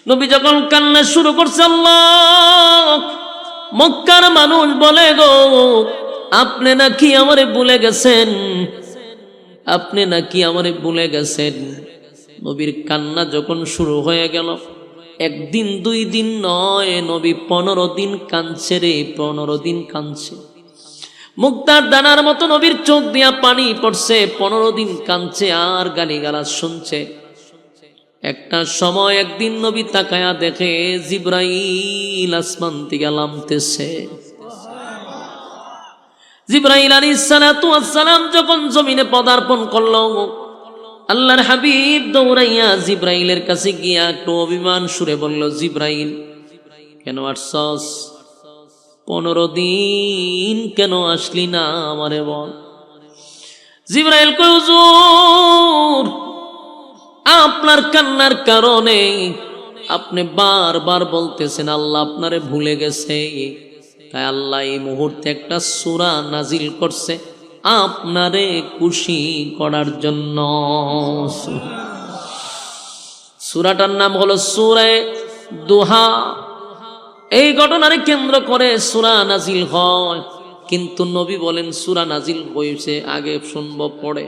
নবী যখন কান্না শুরু করছে, আল্লাহ, মক্কার মানুষ বলে গো, আপনি নাকি আমারে ভুলে গেছেন, আপনি নাকি আমারে ভুলে গেছেন। নবীর কান্না যখন শুরু হয়ে গেল, একদিন 2 দিন নয়, নবী 15 দিন কাঁদছে রে, 15 দিন কাঁদছে। মুক্তার দানার মতো নবীর চোখ দিয়া পানি পড়ছে, 15 দিন কাঁদছে আর গালিগালাজ শুনছে। একটা সময় একদিন নবী তাকায়া দেখে জিবরাইল আসমান থেকে নামতেছে। জিবরাইল আলাইহিস সালাতু ওয়াস সালাম যখন জমিনে পদার্পণ করলো, আল্লাহর হাবিব দৌড়াইয়া জিবরাইলের কাছে গিয়া একটু অভিমান সুরে বলল, জিবরাইল, কেন আসছস? 15 দিন কেন আসলি না আমারে বল। জিবরাইল কয়, হুজুর, আপনার কান্নার কারণে আপনি বারবার বলতেছেন আল্লাহ আপনারে ভুলে গেছে, তাই আল্লাহ এই মুহূর্তে একটা সূরা নাজিল করছে আপনারে খুশি করার জন্য। সূরাটার নাম হলো সূরা দুহা। এই ঘটনারে কেন্দ্র করে সূরা নাজিল হয়, কিন্তু নবী বলেন সূরা নাজিল হয়েছে আগে শুনবো পড়ে,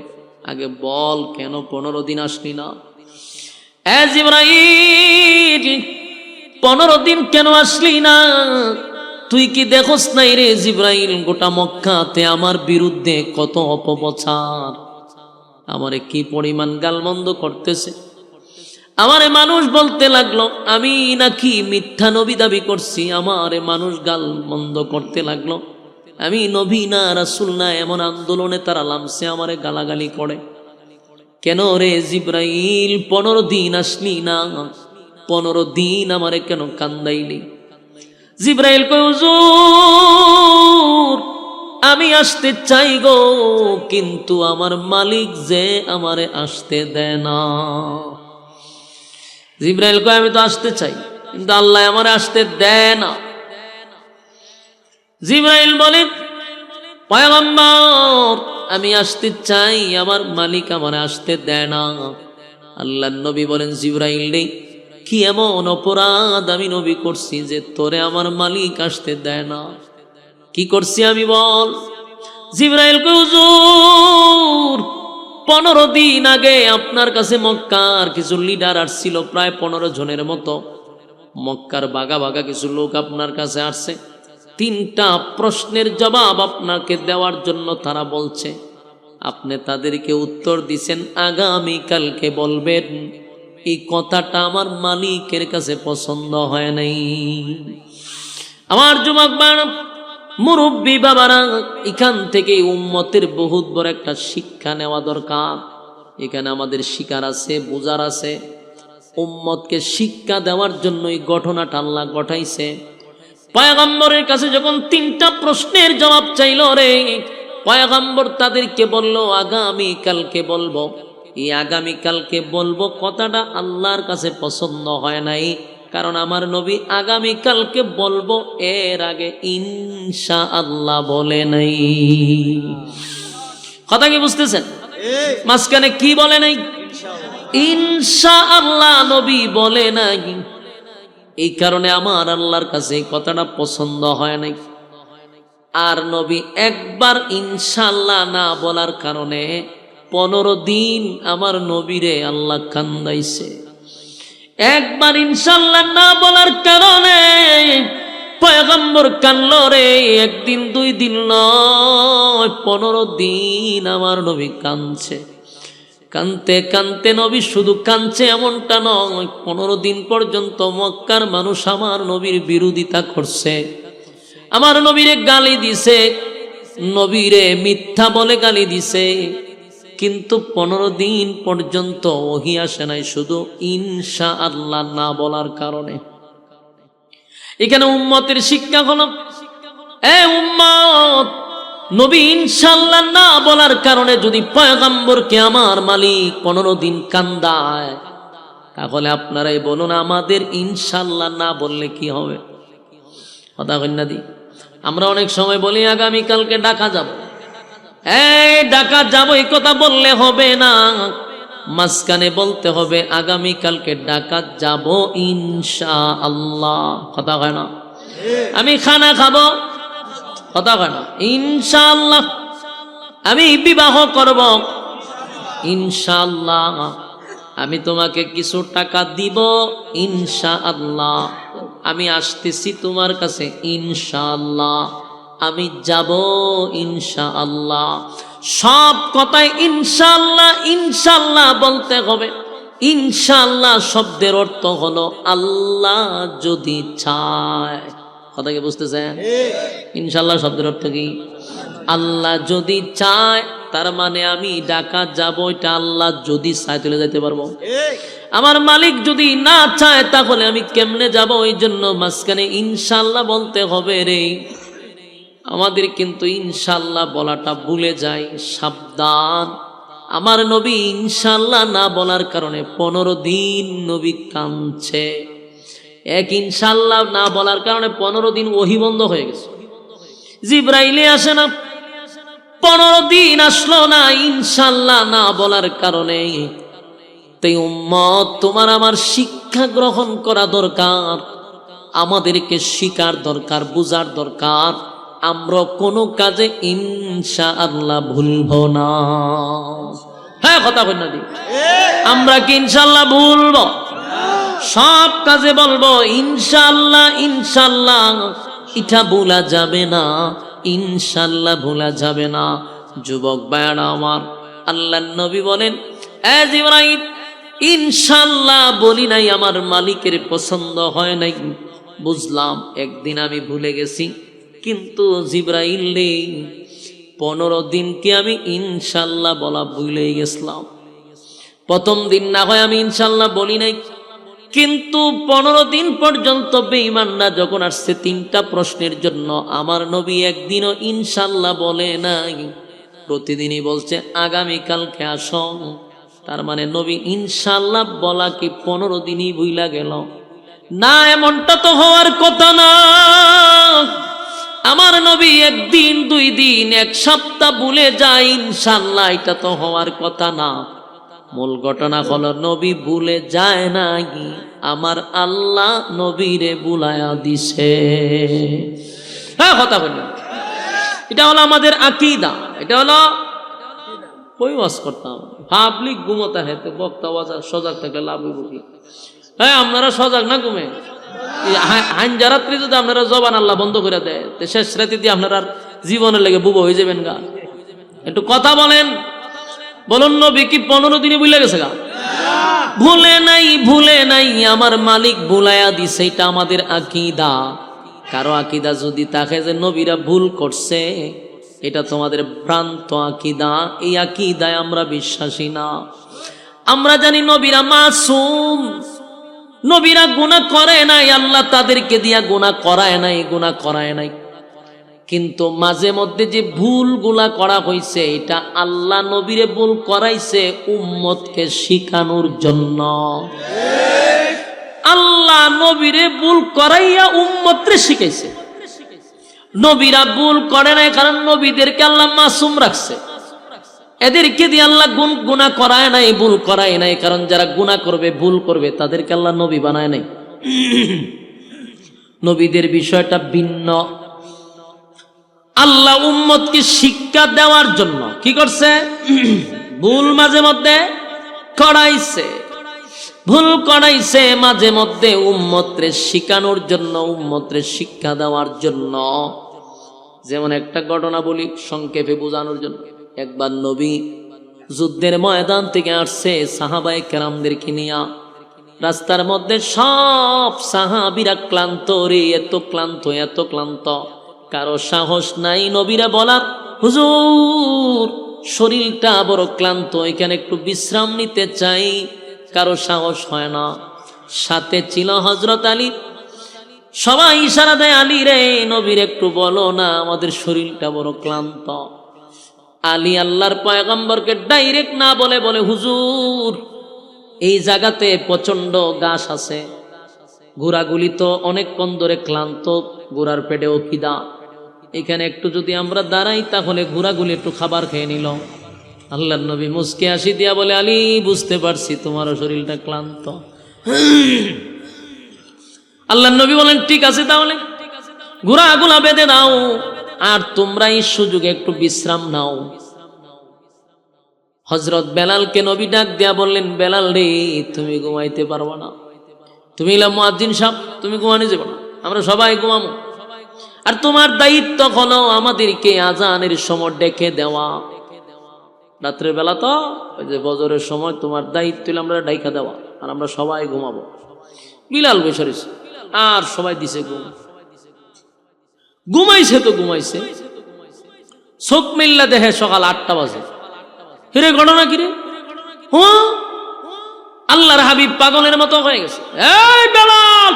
আগে বল কেন 15 দিন আসলি না। এ জিবরাইল, 15 দিন কেন আসলি না? তুই কি দেখোস নাই রে জিবরাইল, গোটা মক্কাতে আমার বিরুদ্ধে কত অপপ্রচার, আমারে কি পরিমাণ গালমন্দ করতেছে। আমারে মানুষ বলতে লাগলো আমি নাকি মিথ্যা নবী দাবি করছি, আমারে মানুষ গালমন্দ করতে লাগলো আমি নবী না, রাসূল না। এমন আন্দোলনে তারা নামছে, আমারে গালাগালি করে। কেন রে জিবরাইল 15 দিন আসলি না? 15 দিন আমারে কেন কান্দাইলি? জিবরাইল কয়, হুজুর, আমি আসতে চাই গো, কিন্তু আমার মালিক যে আমারে আসতে দেয় না। জিবরাইল কয়, আমি তো আসতে চাই, কিন্তু আল্লাহ আমারে আসতে দেয় না। জিবরাইল বলে, পয়গম্বর, আমি আসতে চাই, আমার মালিক আমারে আসতে দেয় না। আল্লাহর নবী বলেন, জিবরাইল রে, কি এমন অপরাধ আমি নবী করছি যে তোরে আমার মালিক আসতে দেয় না? কি করছি আমি বল? জিবরাইল কয়, হুজুর, 15 দিন আগে আপনার কাছে মক্কার কিছু লিডার আসছিল, প্রায় 15 জনের মতো। মক্কার বাগা বাগা কিছু লোক আপনার কাছে আসছে, 3টা প্রশ্নের জবাব আপনাকে দেওয়ার জন্য তারা বলছে। আপনি তাদেরকে উত্তর দিছেন আগামীকালকে বলবেন। এই কথাটা আমার মালিকের কাছে পছন্দ হয় নাই। আমার যুবক বাবা, মুরব্বী বাবারা, এখান থেকে উম্মতের বহুত বড় একটা শিক্ষা নেওয়া দরকার। এখানে আমাদের শিকার আছে, বোঝার আছে। উম্মতকে শিক্ষা দেওয়ার জন্য এই ঘটনাটা আল্লাহ ঘটাইছে। পয়গম্বরের কাছে যখন 3টা প্রশ্নের জবাব চাইল রে, পয়গম্বর তাদেরকে বলল আগামীকালকে বলবো। এই আগামীকালকে বলবো কথাটা আল্লাহর কাছে পছন্দ হয় নাই, কারণ আমার নবী আগামীকালকে বলবো এর আগে ইনশাআল্লাহ বলে নাই। কথা কি বুঝতেছেন? মাঝখানে কি বলে নাই? ইনশাআল্লাহ নবী বলে নাই। এই কারণে আমার আল্লাহর কাছে এই কথাটা পছন্দ হয় নাই। আর নবী একবার ইনশাআল্লাহ না বলার কারণে 15 দিন আমার নবীরে আল্লাহ কান্দাইছে। একবার ইনশাআল্লাহ না বলার কারণে পয়গম্বর কানলো রে। 1 দিন 2 দিন নয়, 15 দিন আমার নবী কাঁদছে। কানতে কানতে নবী শুধু কাঁদছে এমনটা নয়, 15 দিন পর্যন্ত মক্কার মানুষ আমার নবীর বিরোধিতা করছে, আমার নবীরে গালি দিছে, নবীরে মিথ্যা বলে গালি দিছে। কিন্তু 15 দিন পর্যন্ত ওহী আসে নাই, শুধু ইনশাআল্লাহ না বলার কারণে। এখানে উম্মতের শিক্ষা হলো, এ উম্মত, নবী ইনশাআল্লাহ না বলার কারণে যদি পয়গম্বরকে আমার মালিক 15 দিন কান্দায়, তাহলে আপনারাই বলুন আমাদের ইনশাআল্লাহ না বললে কি হবে? কথা কইনা দি। আমরা অনেক সময় বলি আগামীকালকে ঢাকা যাব, এই ঢাকা যাব, এই কথা বললে হবে না। মাঝখানে বলতে হবে আগামীকালকে ডাকাত যাব ইনশাআল্লাহ। কথা হয় না? আমি খানা খাবো, কথা হয় না? ইনশাআল্লাহ। আমি বিবাহ করব, ইনশাআল্লাহ। আমি তোমাকে কিছু টাকা দিব, ইনশাআল্লাহ। আমি আসতেছি তোমার কাছে, ইনশাআল্লাহ। আমি যাব, ইনশাআল্লাহ। সব কথায় ইনশাআল্লাহ ইনশাআল্লাহ বলতে হবে। ইনশাআল্লাহ শব্দের অর্থ হলো আল্লাহ যদি চায়। কথা কি বুঝতেছেন? ইনশাআল্লাহ শব্দের অর্থ কি? আল্লাহ যদি চায়, তার মানে আমি ঢাকা যাব, এটা আল্লাহ যদি চায় চলে যেতে পারবো। আমার মালিক যদি না চায় তাহলে আমি কেমনে যাব? ওই জন্য মাঝখানে ইনশাআল্লাহ বলতে হবে রে। আমাদের কিন্তু ইনশাআল্লাহ বলাটা ভুলে যায়, সাবধান। আমার নবী ইনশাআল্লাহ না বলার কারণে 15 দিন নবী কাঁদছে। এক ইনশাআল্লাহ না বলার কারণে 15 দিন ওহী বন্ধ হয়ে গেছে। জিবরাইলে আসে না, 15 দিন আসলো না ইনশাআল্লাহ না বলার কারণে। তাই উম্মত, তোমার আমার শিক্ষা গ্রহণ করা দরকার, আমাদেরকে শিকার দরকার, বুঝার দরকার। আমরা কোনো কাজে ইনশাআল্লাহ ভুলবো না। হ্যাঁ, কথা বল না দি, আমরা কি ইনশাআল্লাহ ভুলবো? সব কাজে বলবো ইনশাআল্লাহ ইনশাআল্লাহ। এটা ভোলা যাবে না, ইনশাআল্লাহ ভোলা যাবে না। যুবক ভাইরা আমার, আল্লাহর নবী বলেন, এ জিবরাইল, ইনশাআল্লাহ বলি নাই, আমার মালিকের পছন্দ হয় নাই। বুঝলাম একদিন আমি ভুলে গেছি, কিন্তু জিবরাইল রে, 15 দিনকে আমি ইনশাআল্লাহ বলা ভুলে গেছিলাম। প্রথম দিন না হয় আমি ইনশাআল্লাহ বলি নাই, কিন্তু 15 দিন পর্যন্ত বেঈমানরা যখন আসছে 3টা প্রশ্নের জন্য, আমার নবী একদিনও ইনশাআল্লাহ বলে নাই। প্রতিদিনই বলছে আগামীকালকে আসো। তার মানে নবী ইনশাআল্লাহ বলা কি 15 দিনই ভুইলা গেল? না, এমনটা তো হওয়ার কথা না। আমার নবী একদিন, 2 দিন, 1 সপ্তাহ ভুলে যায় ইনশাআল্লাহ, এটা তো হওয়ার কথা না। মূল ঘটনা হলো নবী ভুলে যায় নাই, আমার আল্লাহ নবীরে বুলায়া দিছে। হ্যাঁ, কথা বলি, এটা হলো আমাদের আকীদা। এটা হলো কই ওয়াজ করতাম, পাবলিক ঘুমোতে হয় তো বক্তা ওয়াজ সজাগ থাকলে লাভ হইব কি? হ্যাঁ, আপনারা সজাগ না ঘুমে? হাঞ্জারাত্রি যদি আপনারা জবান আল্লাহ বন্ধ করে দেয়, তো শেষ রাতিতে আপনারা জীবনের লেগে বুবো হয়ে যাবেন গা। একটু কথা বলেন, বলুন নবী কি 15 দিনে ভুলে গেছে গা? ভুলে নাই, ভুলে নাই, আমার মালিক ভুলাইয়া দিছে। এটা আমাদের আকীদা। কারো আকীদা যদি থাকে যে নবীরা ভুল করছে, এটা তোমাদের ভ্রান্ত আকীদা। এই আকীদায় আমরা বিশ্বাসী না। আমরা জানি নবীরা মাসুম, নবীরা গুনাহ করে নাই, আল্লাহ তাদেরকে দিয়া গুনাহ করায় নাই, গুনাহ করায় নাই। কিন্তু মাঝে মধ্যে যে ভুলগুলা করা হয়েছে, এটা আল্লাহ নবীরে ভুল করাইছে উম্মতকে শিখানোর জন্য। আল্লাহ নবীরে ভুল করাইয়া উম্মতরে শিখাইছে। নবীরা ভুল করে নাই, কারণ নবীদেরকে আল্লাহ মাসুম রাখছে। এদেরকে দিয়ে আল্লাহ গুনাহ করায় নাই, ভুল করায় নাই, কারণ যারা গুনাহ করবে, ভুল করবে, তাদেরকে আল্লাহ নবী বানায় নাই। নবীদের বিষয়টা ভিন্ন। আল্লাহ উম্মতকে শিক্ষা দেওয়ার জন্য কি করছে? ভুল মাঝে মধ্যে করাইছে, ভুল করাইছে মাঝে মধ্যে উম্মতরে শিখানোর জন্য, উম্মতরে শিক্ষা দেওয়ার জন্য। যেমন একটা ঘটনা বলি সংক্ষেপে বোঝানোর জন্য। একবার নবী যুদ্ধের ময়দান থেকে আসছে সাহাবায়ে কেরামদেরকে নিয়া। রাস্তার মধ্যে সব সাহাবীরা ক্লান্ত রে, এত ক্লান্ত, এত ক্লান্ত, কারো সাহস নাই নবীরা বলার, হুজুর শরীরটা বড় ক্লান্ত, এখানে একটু বিশ্রাম নিতে চাই। কারো সাহস হয় না। সাথে ছিল হযরত আলী। সবাই ইশারা দেয়, আলী রে, নবীর একটু বলো না, আমাদের শরীরটা বড় ক্লান্ত। আলী আল্লাহর পয়গম্বরকে ডাইরেক্ট না বলে বলে, হুজুর এই জায়গাতে প্রচন্ড ঘাস আছে, ঘোড়াগুলি তো অনেকক্ষণ ধরে ক্লান্ত, ঘোড়ার পেটেও খিদা, এখানে একটু যদি আমরা দাঁড়াই তাহলে ঘোড়াগুলি একটু খাবার খেয়ে নিল। আল্লাহর নবী মুস্কি হাসি দিয়া বলে, আলী বুঝতে পারছি তোমারও শরীরটা ক্লান্ত। আল্লাহর নবী বলেন, ঠিক আছে তাহলে ঘোড়াগুলা বেঁধে দাও, আর তোমরা এই সুযোগে একটু বিশ্রাম নাও। হযরত বেলালকে নবী ডাক দিয়া বললেন, বেলাল রে, তুমি ঘুমাইতে পারবা না, তুমি হলো মুয়াজ্জিন সাহেব, তুমি ঘুমানো যাবে না, আমরা সবাই ঘুমাবো। আর তোমার দায়িত্ব হলো আমাদেরকে আজানের সময় ডেকে দেওয়া। রাত্রের বেলা তো ওই যে ফজরের সময় তোমার দায়িত্ব হলো আমরা ডাইকা দেওয়া, আর আমরা সবাই ঘুমাবো। বিলাল বসরিস আর সবাই দিছে ঘুম। ঘুমাইছে তো ঘুমাইছে, চোখ মিল্লা দেখে সকাল 8টা বাজে। হিরে ঘটনা কিরে? হ্যাঁ, আল্লাহর হাবিব পাগলের মতো হয়ে গেছে। এই বেলাল,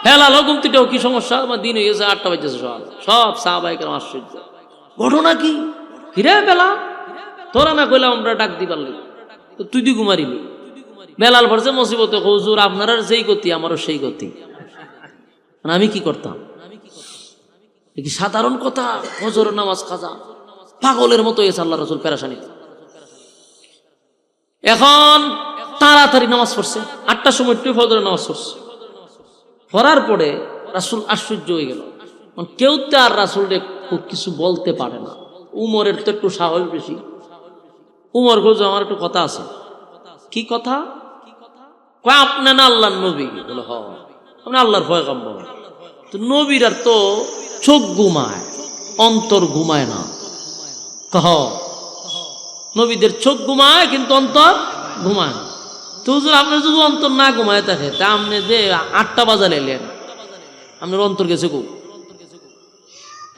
বেলাল হুকুম তুইটাও কি সমস্যা? আমার দিন হয়ে গেছে 8টা বাজেছে সকাল। সব সাহাবায়ে কেরাম আশ্চর্য, ঘটনা কি? হিরে বেলাল, তোরা না কইলাম আমরা ডাক দি পারলি, তো তুই দি ঘুমারিলি। বেলাল পড়ছে মুসিবতে, হুজুর আপনার যেই গতি আমারও সেই গতি, মানে আমি কি করতাম? কি সাধারণ কথা? ফজরের নামাজ কাজা, পাগলের মতো হয়েছে আল্লাহ রাসূল পেরেশানি। এখন তাড়াতাড়ি নামাজ পড়ছে, 8টার সময় একটু ফজরের নামাজ পড়ছে। পড়ার পরে রাসূল আশ্চর্য হয়ে গেল, কেউ তো আর রাসূলকে কিছু বলতে পারে না। উমরের তো একটু সাহস বেশি। উমর বলছে, আমার একটু কথা আছে। কি কথা? কয়, আপনি না আল্লাহর নবী? বলে, হ, আপনি আল্লাহর পয়গম্বর। তো নবীর আর তো চোখ ঘুমায়, অন্তর ঘুমায় না। কহ, নবীদের চোখ ঘুমায় কিন্তু অন্তর ঘুমায় না। তো হুজুর আপনার যদি অন্তর না ঘুমায় থাকে, তা আপনি যে 8টা বাজালে এলেন, আপনার অন্তর গেছে খুব।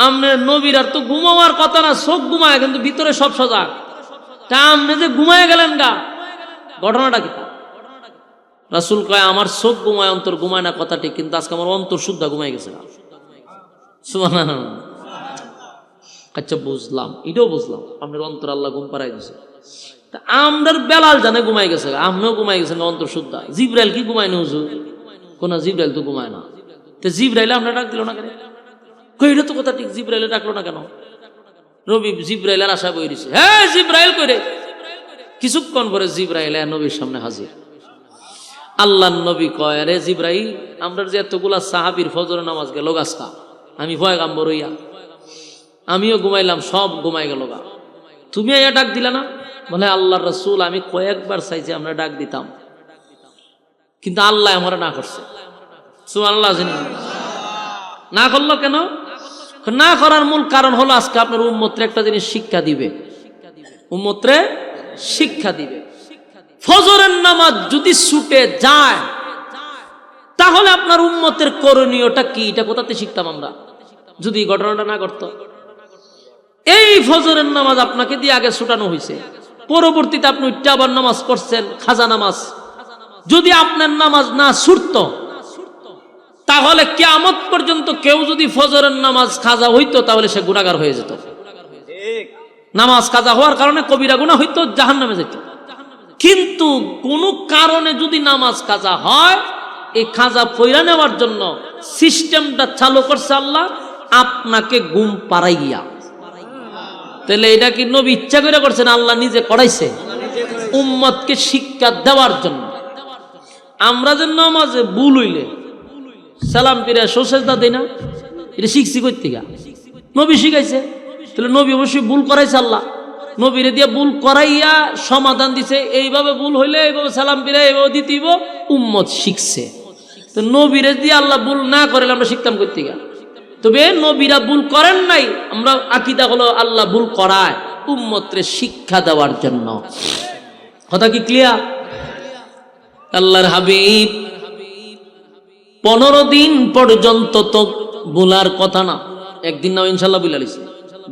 আপনার নবীর আর তো ঘুমাওয়ার কথা না, চোখ ঘুমায় কিন্তু ভিতরে সব সজাগ। তা আপনি যে ঘুমায় গেলেন গা, ঘটনাটা কি? রাসূল কয়, আমার চোখ ঘুমায় অন্তর ঘুমায় না কথা ঠিক, কিন্তু আজকে আমার অন্তর শুদ্ধ ঘুমায় গেছে না। সুবহানাল্লাহ। আচ্ছা বুঝলাম, এটাও বুঝলাম, আপনার অন্তর আল্লাহ ঘুম পাড়াই দিছে। তা আমরার বেলাল জানে ঘুমাই গেছে, আপনিও ঘুমাই গেছেন অন্তর শুদ্ধ। জিবরাইল কি ঘুমায় না হুজুর? কোন জিবরাইল তো ঘুমায় না। তো জিবরাইল আপনার ডাক দিল না কেন? কই, এটা তো কথা ঠিক, জিবরাইলে ডাকলো না কেন? নবী জিবরাইলের আশায় বই দিছে, হ্যাঁ জিবরাইল কইরে। কিছুক্ষণ পরে জিবরাইল নবীর সামনে হাজির। আল্লাহর নবী কয়, আরে জিবরাইল, আমরা যে এতগুলা সাহাবীর ফজরের নামাজ গেল গাছকা, আমি পয়গম্বর হইয়া আমিও ঘুমাইলাম, সব ঘুমাই গেল গা, তুমি আইয়া ডাক দিলা না? বলে, আল্লাহর রাসূল, আমি কয়েকবার চাইছি আমরা ডাক দিতাম, কিন্তু আল্লাহ আমরা না করছে। সুবহানাল্লাহ। না করলো কেন? না করার মূল কারণ হলো আজকে আপনার উম্মতরে একটা জিনিস শিক্ষা দিবে, উম্মতরে শিক্ষা দিবে। ফজরের নামাজ যদি ছুটে যায়, তাহলে আপনার উম্মতের করণীয়টা কি, এটা কোথাতে শিখতাম আমরা যদি ঘটনাটা না করতো? এই ফজরের নামাজ আপনাকে দিয়ে আগে ছুটানো হয়েছে, পরবর্তীতে আপনি উঠতে আবার নামাজ পড়ছেন, খাজা নামাজ। যদি আপনার নামাজ না ছুটতো, তাহলে কিয়ামত পর্যন্ত কেউ যদি ফজরের নামাজ খাজা হইতো, তাহলে সে গুনাহগার হয়ে যেত। নামাজ কাজা হওয়ার কারণে কবিরা গুনাহ হইতো, জাহান্নামে যেত। কিন্তু কোন কারণে যদি নামাজ কাজা হয়, এই কাজা পয়রা নেওয়ার জন্য সিস্টেমটা চালু করছে আল্লাহ, আপনাকে ঘুম পাড়াইয়া। তাহলে এটা কি নবী ইচ্ছা করে করছেন? আল্লাহ নিজে করাইছে উম্মতকে শিক্ষা দেওয়ার জন্য। আমরা যে নামাজে ভুল হইলে সালাম ফিরে সোজদা দেই না, এটা শিখছি কই থেকে? নবী শিখাইছে। তাহলে নবী অবশ্যই ভুল করাইছে আল্লাহ, নবীরে দিয়ে ভুল করাইয়া সমাধান দিছে, এইভাবে ভুল হইলে এইভাবে সালাম ফিরে এইভাবে দিতেইব, উম্মত শিখছে। তো নবীরে দিয়ে আল্লাহ ভুল না করলে আমরা শিখতাম কই থেকে? তবে নবীরা ভুল করেন নাই, আমরা আকীদা হলো আল্লাহ ভুল করায় উম্মতরে শিক্ষা দেওয়ার জন্য। কথা কি ক্লিয়ার? আল্লাহর হাবিব 15 দিন পর্যন্ত তো ভুলার কথা না, একদিন না ইনশাল্লাহ বুলা লিছে,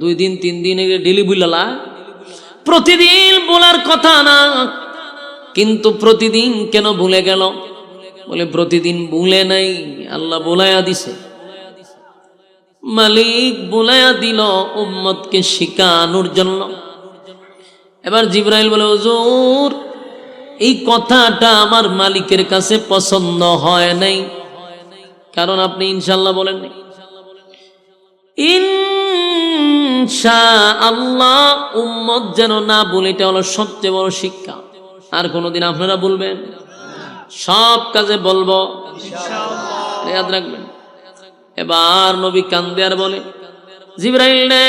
2 দিন 3 দিন ডেলি বুলালা, প্রতিদিন ভুলার কথা না। কিন্তু প্রতিদিন কেন ভুলে গেল? বলে প্রতিদিন ভুলে নাই, আল্লাহ বুলাইয়া দিছে। মালিক বুলাইয়া দিল উম্মতকে শিখানোর জন্য। এবার জিবরাইল বলে, হুজুর এই কথাটা আমার মালিকের কাছে পছন্দ হয় নাই, কারণ আপনি ইনশাল্লাহ বলেন নাই। ইনশাআল্লাহ উম্মত যেন না বলে, এটা হলো সবচেয়ে বড় শিক্ষা। আর কোনোদিন আপনারা বলবেন? সব কাজে বলবো ইনশাআল্লাহ, ইয়াদ রাখবেন। এবার নবী কান্দে আর বলে, জিবরাইল রে,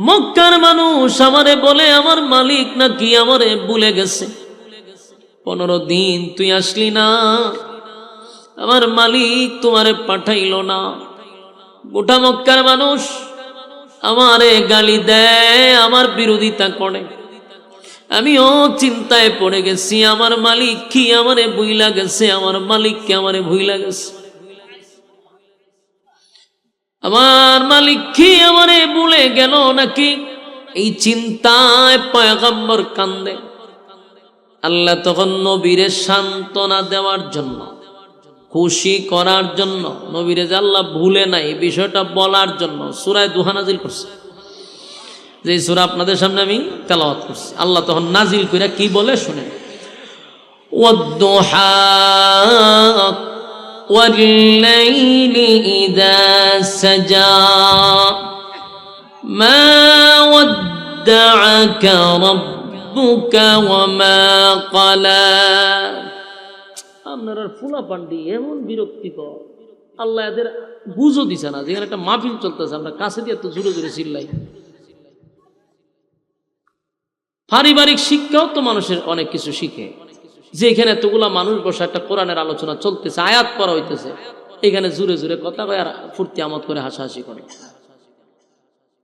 মক্কার মানুষ আমারে বলে আমার মালিক নাকি আমারে ভুলে গেছে। 15 দিন তুই আসলি না, আমার মালিক তোমারে পাঠাইলো না। গোটা মক্কার মানুষ আমারে গালি দেয়, আমার বিরোধিতা করে। আমিও চিন্তায় পড়ে গেছি, আমার মালিক কি আমারে ভুইলা গেছে, আমার মালিক কি আমারে ভুইলা গেছে, আমার মালিক কি আমারে ভুলে গেল নাকি। এই চিন্তায় পয়গম্বর কান্দে। আল্লাহ তখন নবীরে সান্ত্বনা দেওয়ার জন্য, খুশি করার জন্য, নবীরে যে আল্লাহ ভুলে নাই এই বিষয়টা বলার জন্য সূরা দুহা নাজিল করছে। যে সূরা আপনাদের সামনে আমি তেলাওয়াত করছি, আল্লাহ তখন নাজিল কইরা কি বলে শুনেন। ওয়াদ-দুহা ওয়াল-লাইলি ইযা সাজা মা ওয়াদ্দাআকা রাব্বুকা ওয়া মা ক্বালা। আপনার ফুলা পান্ডি এমন বিরক্তিকর, আল্লাহ এদের বুঝও দিছে না। যেখানে একটা মাহফিল চলতেছে আমরা কাছে দিয়ে এত জোরে জোরে চিল্লাই। পারিবারিক শিক্ষাও তো মানুষের অনেক কিছু শিখে, যে এখানে এতগুলা মানুষ বসে একটা কোরআনের আলোচনা চলতেছে, আয়াত পড়া হইতেছে, এখানে জোরে জোরে কথা কয় আর ফুর্তি আমোদ করে হাসাহাসি করে।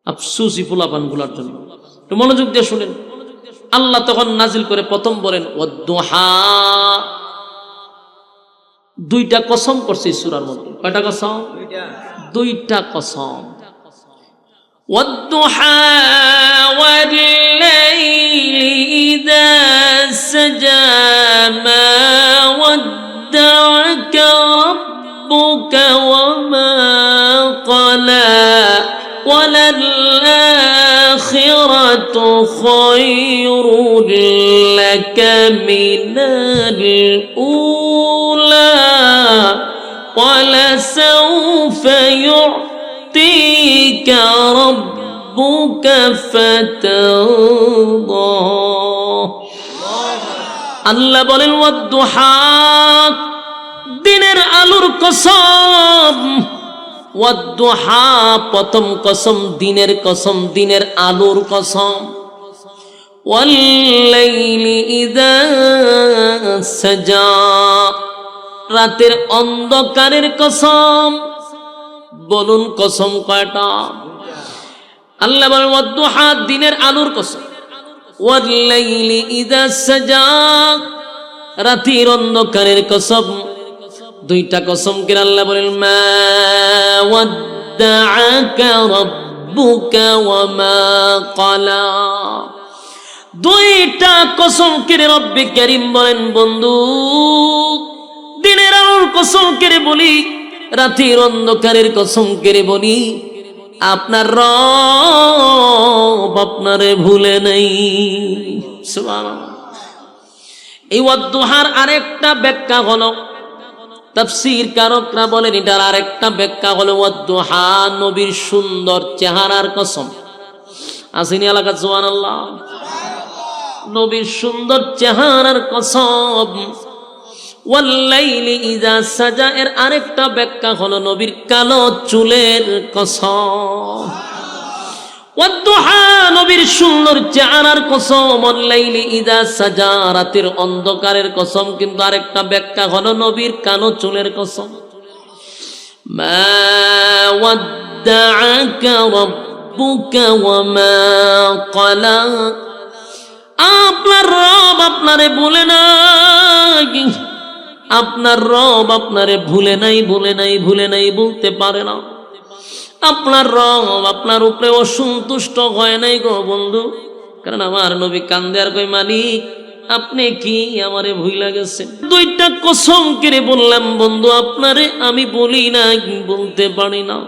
আফসুসি ফুলাপান গুলার জন্য। একটু মনোযোগ দিয়ে শুনেন। আল্লাহ তখন নাজিল করে প্রথম বলেন ওয়াদ-দুহা। দুইটা কসম করছে সূরার মধ্যে। কয়টা কসম? দুইটা কসম। ওয়াদ-দুহা ওয়াল-লাইলি ইযা সাজা মা ওয়াদ্দাআকা রাব্বুকা ওয়া মা ক্বালা ওয়ালাল-আখিরাতু খায়রুল লাকা মিনাল উলা ولسوف يعطيك ربك فترضى। আল্লাহ বলেন ওয়াদ-দুহা, দিনের আলোর কসম। ওয়াদ-দুহা প্রথম কসম, দিনের কসম, দিনের আলোর কসম। ওয়াল-লাইলি ইযা সাজা, রাতের অন্ধকারের কসম। বলুন কসম কয়টা? আল্লাহ বলেন ওয়াদ-দুহা, দিনের আলোর কসম। ওয়াল-লাইলি ইযা সাজা, রাতের অন্ধকারের কসম। দুইটা কসম কে আল্লাহ বলেন মা ওয়াদ্দাআকা রাব্বুকা ওয়া মা ক্বালা। দুইটা কসম কে রব্বে কারীম বলেন বন্ধু, দিনের আলোর কসম করে বলি, রাতের অন্ধকারের কসম করে বলি, আপনার রব আপনারে ভুলে নাই। সুবহানাল্লাহ। এই ওয়াদ-দুহার আরেকটা ব্যাখ্যা হলো, তাফসীর কারকরা বলেন এটার আরেকটা ব্যাখ্যা হলো ওয়াদ-দুহা নবীর সুন্দর চেহারার কসম। আসেনি এলাকা সুবহানাল্লাহ। নবীর সুন্দর চেহারার কসম। ওয়াল-লাইলি ইযা সাজা এর আরেকটা ব্যাখ্যা হলো নবীর কালো চুলের কসম। ওয়াদ-দুহা নবীর সুন্দর চেহারার কসম, ওয়াল-লাইলি ইযা সাজা রাতের অন্ধকারের কসম। কিন্তু আরেকটা ব্যাখ্যা হলো নবীর কালো চুলের কসম। মা ওয়াদ্দাআকা রাব্বুকা ওয়া মা ক্বালা, আপনার রব আপনারে ভুলে নাই, আপনার রব আপনারে ভুলে নাই, ভুলে নাই, ভুলে নাই বলতে পারে না। আপনার রব আপনার উপরে অসন্তুষ্ট হয় নাই গো বন্ধু। কারণ আমার নবী কান্দে আর কই মালিক আপনি কি আমারে ভুইলা গেছেন। দুইটা কসম করে বললাম বন্ধু, আপনারে আমি বলি না, বলতে পারি না।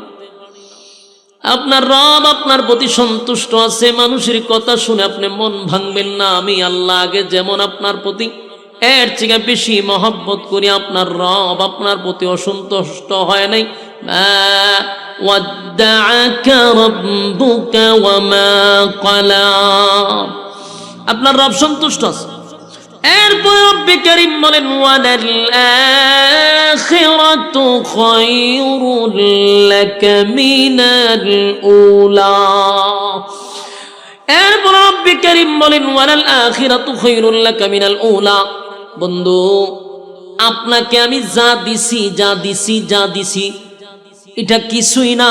আপনার রব আপনার প্রতি সন্তুষ্ট আছে, মানুষের কথা শুনে আপনি মন ভাঙবেন না। আমি আল্লাহ আগে যেমন আপনার প্রতি এর থেকে বেশি মহব্বত করি, আপনার রব আপনার প্রতি অসন্তুষ্ট হয় নাই। ওয়াদ্দাআকা রাব্বুকা ওয়া মা ক্বালা। আপনার রব সন্তুষ্ট আছে। এরপর রব্বে কারীম বলেন ওয়ালাল আখিরাতু খায়রুল লাকা মিনাল উলা। এরপর রব্বে কারীম বলেন ওয়ালাল আখিরাতু খায়রুল লাকা মিনাল উলা। বন্ধু, আপনাকে আমি যা দিছি এটা কিছুই না।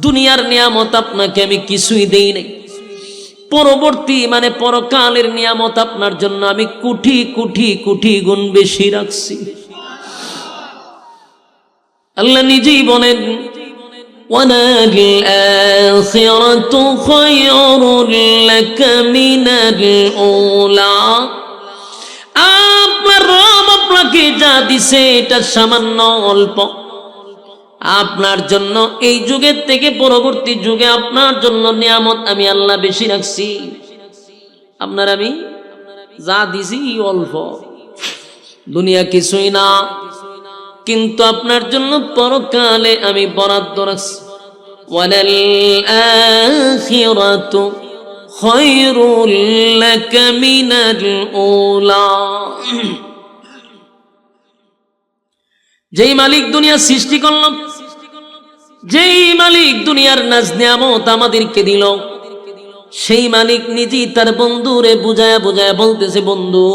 দুনিয়ার নিয়ামত আপনাকে আমি কিছুই দেই নাই। পরবর্তী মানে পরকালের নিয়ামত আপনার জন্য আমি কোটি কোটি কোটি গুণ বেশি রাখছি। আল্লাহ নিজেই বলেন ওয়ালাল আখিরাতু খায়রুল লাকা মিনাল উলা। আপনার রব আপনাকে যা দিছে এটা সামান্য অল্প। আপনার জন্য এই যুগের থেকে পরবর্তী যুগে আপনার জন্য নিয়ামত আমি আল্লাহ বেশি রাখছি। আপনার আমি যা দিছি অল্প, দুনিয়া কিছুই না, কিন্তু আপনার জন্য পরকালে আমি বরাদ্দ রাখছি। ওয়ালাল আখিরাতু খায়রুল লাকা মিনাল উলা। যেই মালিক দুনিয়া সৃষ্টি করল, যেই মালিক দুনিয়ার নাজ নিয়ামত আমাদেরকে দিল, সেই মালিক নিজেই তার বন্ধুরে বুঝায়া বুঝায়া বলতেছে, বন্ধু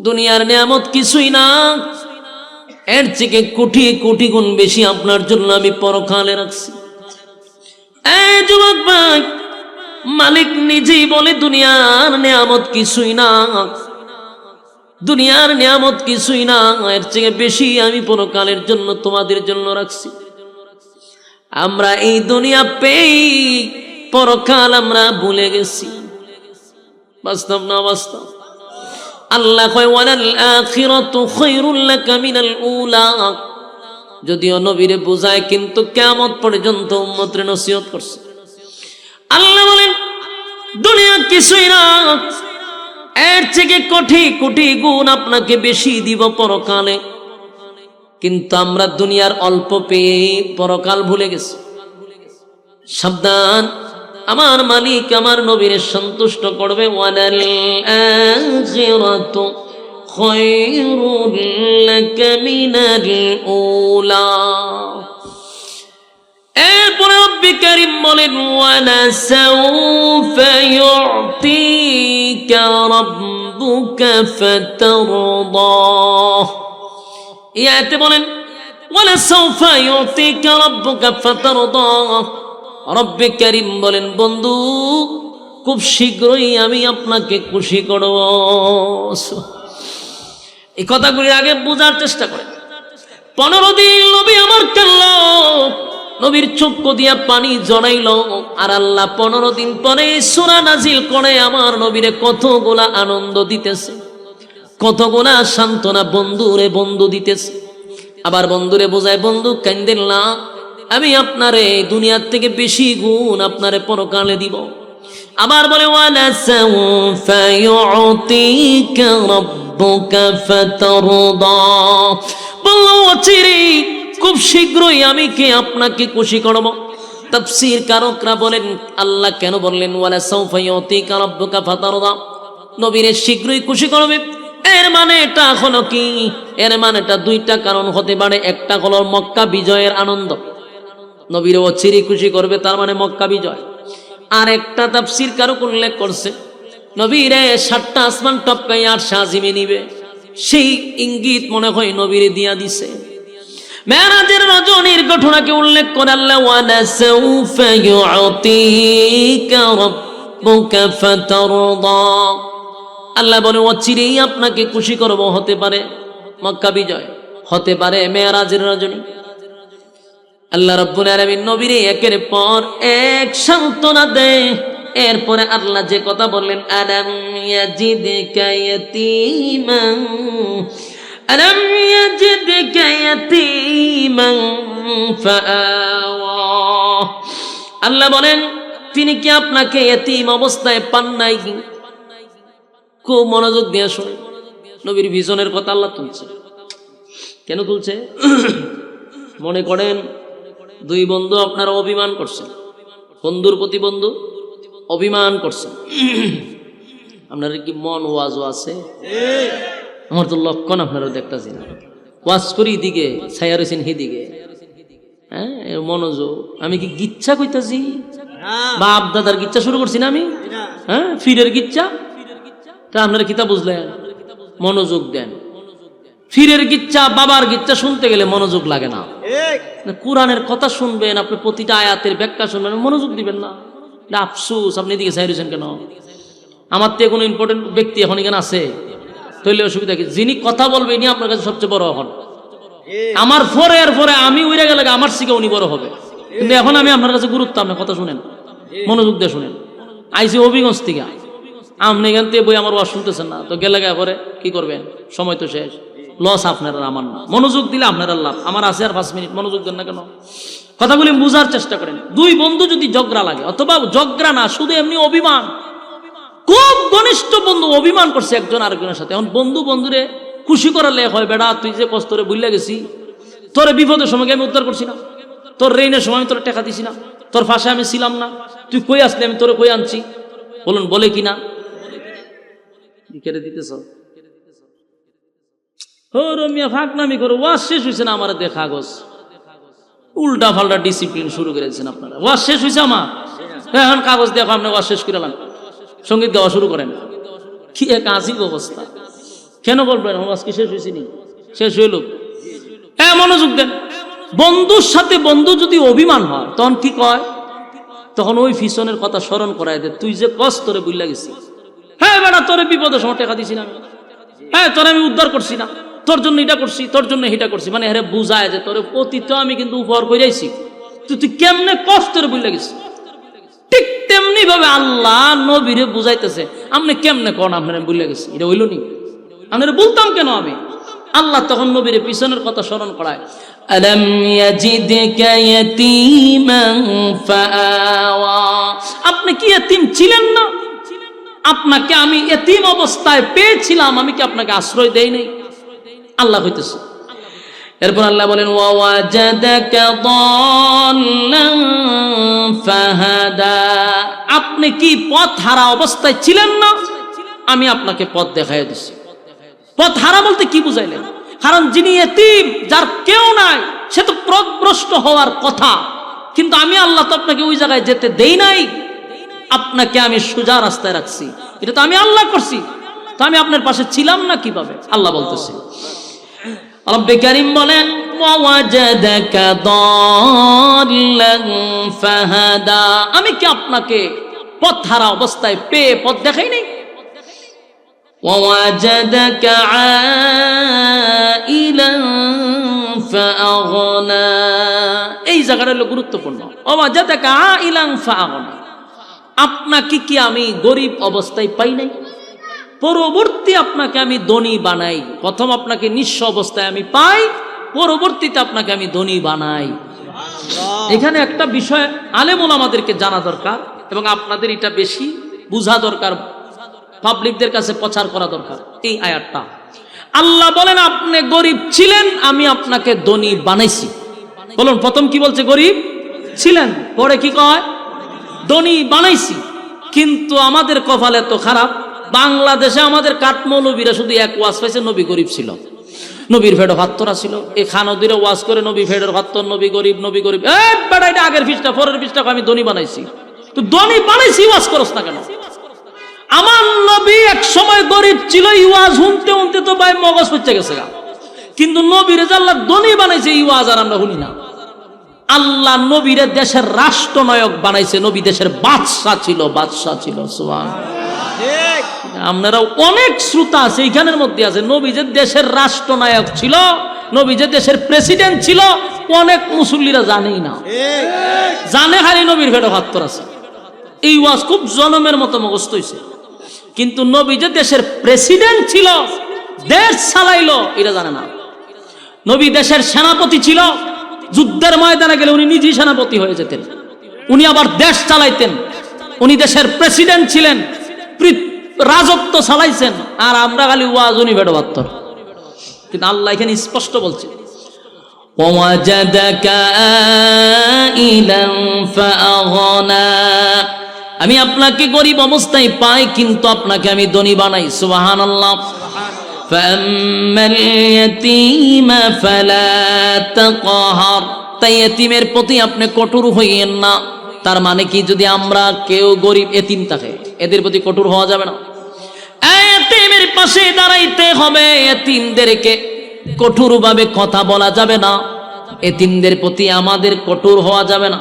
দুনিয়ার নিয়ামত কিছুই না, এর থেকে কোটি কোটি গুণ বেশি আপনার জন্য আমি পরকালে রাখছি। এই যুবক ভাই, মালিক নিজেই বলে দুনিয়ার নিয়ামত কিছুই না, দুনিয়ার নিয়ামত কিছুই না, এর থেকে বেশি আমি পরকালের জন্য তোমাদের জন্য রাখছি। আমরা এই দুনিয়া পেয়ে পরকাল আমরা ভুলে গেছি। বাস্তব না বাস্তব? আল্লাহ কয় ওয়ালাল আখিরাতু খায়রুল লাকা মিনাল উলা। যদিও নবীরে বুঝায়, কিন্তু কিয়ামত পর্যন্ত উম্মতরে নসিহত করছে। আল্লাহ বলেন দুনিয়া কিছুই না, এর থেকে কোটি কোটি গুণ আপনাকে বেশি দিব পরকালে। কিন্তু আমরা দুনিয়ার অল্প পেয়ে পরকাল ভুলে গেছি। সাবধান, আমার মালিক আমার নবীরে সন্তুষ্ট করবে। ওয়ালাল আখিরাতু খায়রুল লাকা মিনাল উলা। এরপরে রব্বে কারীম বলেন ওয়ালা সাউফা ইউতিকা রাব্বুকা ফাতারদা। এই আয়াতে বলেন ওয়ালা সাউফা ইউতিকা রাব্বুকা ফাতারদা। রব্বে কারীম বলেন বন্ধু খুব শীঘ্রই আমি আপনাকে খুশি করব। এই কথাগুলি আগে বোঝার চেষ্টা করেন। 15 দিন নবী আমার কাঁদল, নবীর চক্ষু দিয়া পানি জড়াইল, আর আল্লাহ 15 দিন পরে সূরা নাজিল করে আমার নবীরে কতগুলা আনন্দ দিতেছে, কতগুলা সান্ত্বনা বন্ধুরে বন্ধু দিতেছে। আবার বন্ধুরে বোঝায়, বন্ধু কান্দেন না, আমি আপনারে দুনিয়ার থেকে বেশি গুণ আপনারে পরকালে দিব। আবার বলে ওয়ালা সাউফা ইউতিকা রাব্বুকা ফাতারদা। বললো অচিরে খুব শীঘ্রই আমি কে আপনাকে খুশি করব। তাফসীর কারকরা বলেন আল্লাহ কেন বললেন ওয়ালা সাউফা ইউতিকা রাব্বুকা ফাতারদা, নবীরে শীঘ্রই খুশি করবে। এর মানে এটা হলো কি? এর মানে এটা দুইটা কারণ হতে পারে। একটা হলো মক্কা বিজয়ের আনন্দ, নবীরে অচিরে খুশি করবে, তার মানে মক্কা বিজয়। আর একটা তাফসীর কারক উল্লেখ করছে নবীরে 7টা আসমান টপকাই আর সাজিমে নিবে, সেই ইঙ্গিত মনে হয় নবীরে দিয়া দিছে। মেরাজের রজনীর ঘটনাকে উল্লেখ করে আল্লাহ ওয়ালা সাউফা ইউতিকা রাব্বুকা ফাতারদা। আল্লাহ বলে অচিরেই আপনাকে খুশি করব। হতে পারে মক্কা বিজয়, হতে পারে মেরাজের রজনী। আল্লাহ রাব্বুল আলামিন নবীরে একের পর এক সান্ত্বনা দেয়। এরপরে আল্লাহ যে কথা বললেন আলাম ইয়াজিদকা ইয়াতীমান আলাম ইয়াজিদকা ইয়াতীমান ফাআওয়া। আল্লাহ বলেন তিনি কি আপনাকে ইতিম অবস্থায় পান নাই? খুব মনোযোগ দিয়ে শুনুন, নবীর ভিশনের কথা আল্লাহ তুলছে। কেন তুলছে? মনে করেন দুই বন্ধু আপনারা অভিমান করছেন, বন্ধুর প্রতি বন্ধু অভিমান করছেন। আপনার কি মন ওয়াজও আছে? আমার তো লক্ষণ আপনারা দেখতেছি না। ওয়াজ করি দিকে ছায়া রয়েছেন হিদিকে, হ্যাঁ মনোযোগ। আমি কি গিচ্ছা কইতাছি? বাপ দাদার গিচ্ছা শুরু করছি না আমি? হ্যাঁ ফিরের গিচ্ছা। তা আপনারা কিতা বুঝলেন? মনোযোগ দেন। ফিরের গিচ্ছা বাবার গিচ্ছা শুনতে গেলে মনোযোগ লাগে না। কোরআনের কথা শুনবেন, আপনি প্রতিটা আয়াতের ব্যাখ্যা শুনবেন, মনোযোগ দিবেন না। আফসুস, আপনি এদিকে চাই রয়েছেন কেন? আমার তো কোনো ইম্পর্টেন্ট ব্যক্তি এখন এখানে আছে, তাহলে অসুবিধা কি? যিনি কথা বলবে ইনি আপনার কাছে সবচেয়ে বড় হন। আমার পরে আমি উইরে গেলে আমার শিখে উনি বড় হবে, কিন্তু এখন আমি আপনার কাছে গুরুত্ব। আপনার কথা শুনেন, মনোযোগ দিয়ে শুনেন। আইসি হবিগঞ্জ থেকে, আপনি এখান থেকে বই আমার ওয়াজ শুনতেছেন না, তো গেলে পরে কি করবেন? সময় তো শেষ, লস আপনার আর আমার না। মনোযোগ দিলে আপনার লাভ, আমার আছে আর 5 মিনিট। মনোযোগ দেন না কেন? কথাগুলি বোঝার চেষ্টা করেন। দুই বন্ধু যদি ঝগড়া লাগে, অথবা ঝগড়া না, শুধু এমনি অভিমান, খুব ঘনিষ্ঠ বন্ধু অভিমান করছে একজন আরেকজনের সাথে। এখন বন্ধু বন্ধুরে খুশি করালে হয়, বেড়া তুই যে কষ্ট তোরে বুঝলে গেছি, তোরে বিপদের সময় আমি উদ্ধার করছি না, তোর রেইনের সময় আমি তোরে টাকা দিছি না, তোর ফাঁসে আমি ছিলাম না, তুই কই আসলি আমি তোরে কই আনছি। বলুন বলে কিনা? কেড়ে দিতেছ রমিয়া ফাঁকনামি করে। ওয়াজ শেষ হয়েছে না আমার, দেখা গোস উল্টা ফাল্টা ডিসিপ্লিন শুরু করেছেন আপনারা। ওয়াজ শেষ হয়েছে আমার, এখন কাগজ দেখো আপনি ওয়াজ শেষ করে এলাম, সঙ্গীত গাওয়া শুরু করেন। কি এক আজিব অবস্থা। কেন বলবেন ওয়াজ কি শেষ হয়েছে? নি শেষ হইল। হ্যাঁ মনোযোগ দেন। বন্ধুর সাথে বন্ধু যদি অভিমান হয়, তখন কি কয়? তখন ওই ফিসনের কথা স্মরণ করায় দে, তুই যে কষ্ট তোরে বুঝলা গেছি। হ্যাঁ বেটা তোরে বিপদের সময় টাকা দিছি না, হ্যাঁ তোরে আমি উদ্ধার করছি না, তোর জন্য এটা করছি, তোর জন্য এটা করছি। মানে হ্যাঁ বুঝায় যে তোর অতীত আমি কিন্তু উপহার করে যাইছি, তুই কেমনে কষ্টের বুঝলা গেছি। ঠিক তেমনি ভাবে আল্লাহ নবীরে বুঝাইতেছে, আপনি কেমনে কোন আপনার বুঝলা গেছি, এটা হইল নি? আপনারা বলতাম কেন আমি? আল্লাহ তখন নবীরে পিছনের কথা স্মরণ করায়। আলাম ইয়াজিদকা ইয়াতীমান ফাআওয়া, আপনি কি এতিম ছিলেন না? আপনাকে আমি এতিম অবস্থায় পেয়েছিলাম, আমি কি আপনাকে আশ্রয় দেই নাই? আল্লাহ কইতেছে। এরপর আল্লাহ বলেন ওয়াজাদাকা দাল্লান ফাহাদা, আপনি কি পথ হারা অবস্থায় ছিলেন না? আমি আপনাকে পথ দেখাইয়া দিছি। পথ হারা বলতে কি বুঝাইলেন? কারণ যিনি এতিম, যার কেউ নাই, সে তো পথভ্রষ্ট হওয়ার কথা, কিন্তু আমি আল্লাহ তো আপনাকে ওই জায়গায় যেতে দেই নাই, আপনাকে আমি সোজা রাস্তায় রাখছি। এটা তো আমি আল্লাহ করছি, তো আমি আপনার পাশে ছিলাম না কিভাবে? আল্লাহ বলতেছে। রব্বে কারীম বলেন ওয়াজাদাকা দাল্লান ফাহাদা, আমি কি আপনাকে পথ হারা অবস্থায় পেয়ে পথ দেখাই নাই? ওয়াজাদাকা আইলান ফাআগনা, এই জায়গাটা হলো গুরুত্বপূর্ণ। ওয়াজাদাকা আইলান ফাআগনা, আপনাকে কি আমি গরিব অবস্থায় পাই নাই? পরবর্তী আপনাকে আমি ধনী বানাই। প্রথম আপনাকে নিঃস্ব অবস্থায় আমি পাই, পরবর্তীতে আপনাকে আমি ধনী বানাই। এখানে একটা বিষয় আলেম ওলামাদেরকে জানা দরকার, এবং আপনাদের এটা বেশি বুঝা দরকার, পাবলিকদের কাছে প্রচার করা দরকার। এই আয়াতটা আল্লাহ বলেন আপনি গরিব ছিলেন, আমি আপনাকে ধনী বানাইছি। বলুন প্রথম কি বলছে? গরিব ছিলেন, পরে কি কয়? ধনী বানাইছি। কিন্তু আমাদের কপাল এত খারাপ, বাংলাদেশে আমাদের কাঠমৌলবীরা শুধু এক ওয়াজ পাইছে, নবী গরিব ছিল, নবীর ফেডো ভাত্তরা ছিল। এই খানদিরা ওয়াজ করে নবী ফেডোর ভাত্তর, নবী গরিব, নবী গরিব। বেটা এটা আগের ফিসটা, পরের ফিসটা আমি ধনী বানাইছি। তো ধনী বানাইছি ওয়াজ করস না কেন? আমার নবী এক সময় গরিব ছিল, ওয়াজ শুনতে শুনতে তো ভাই মগজ পড়ছে গেছে গা। কিন্তু নবীর আল্লাহ ধনী বানাইছে, এই ওয়াজ আর আমরা শুনি না। আল্লাহ নবীরে দেশের রাষ্ট্রনায়ক বানাইছে, নবী দেশের বাদশা ছিল, বাদশা ছিল। সুবহানাল্লাহ। আপনারা অনেক শ্রোতা আছে এইখানের মধ্যে আছে, নবী যে দেশের রাষ্ট্রনায়ক ছিল, নবী যে দেশের প্রেসিডেন্ট ছিল, অনেক মুসল্লিরা জানেই না। জানে খালি নবীর ভেড়ো ভাত্তর আছে। এই ওয়াজ খুব জনমের মতো মুখস্থ হইছে, কিন্তু নবী যে দেশের প্রেসিডেন্ট ছিল, দেশ চালাইলো, এটা জানে না। নবী দেশের সেনাপতি ছিল, যুদ্ধের ময়দানে গেলে উনি নিজেই সেনাপতি হয়ে যেতেন, উনি আবার দেশ চালাইতেন, উনি দেশের প্রেসিডেন্ট ছিলেন, রাজত্ব চালাইছেন। আর আমরা খালি ওয়াজ উনি ভেড়ো ভাত্তর। কিন্তু আল্লাহ এখানে স্পষ্ট বলছে ووجدك عائلا فأغنى, আমি আপনাকে গরিব অবস্থায় পাই কিন্তু আপনাকে আমি ধনী বানাই। সুবহানাল্লাহ। فأما اليتيم فلا تقهر, তাই এতিমের প্রতি আপনি কঠোর হইয়েন না। তার মানে কি, যদি আমরা কেউ গরিব এতিম থাকে এদের প্রতি কঠোর হওয়া যাবে না, এতিমের পাশে দাঁড়াইতে হবে। এতিমদেরকে কঠোরভাবে কথা বলা যাবে না, এতিমদের প্রতি আমাদের কঠোর হওয়া যাবে না।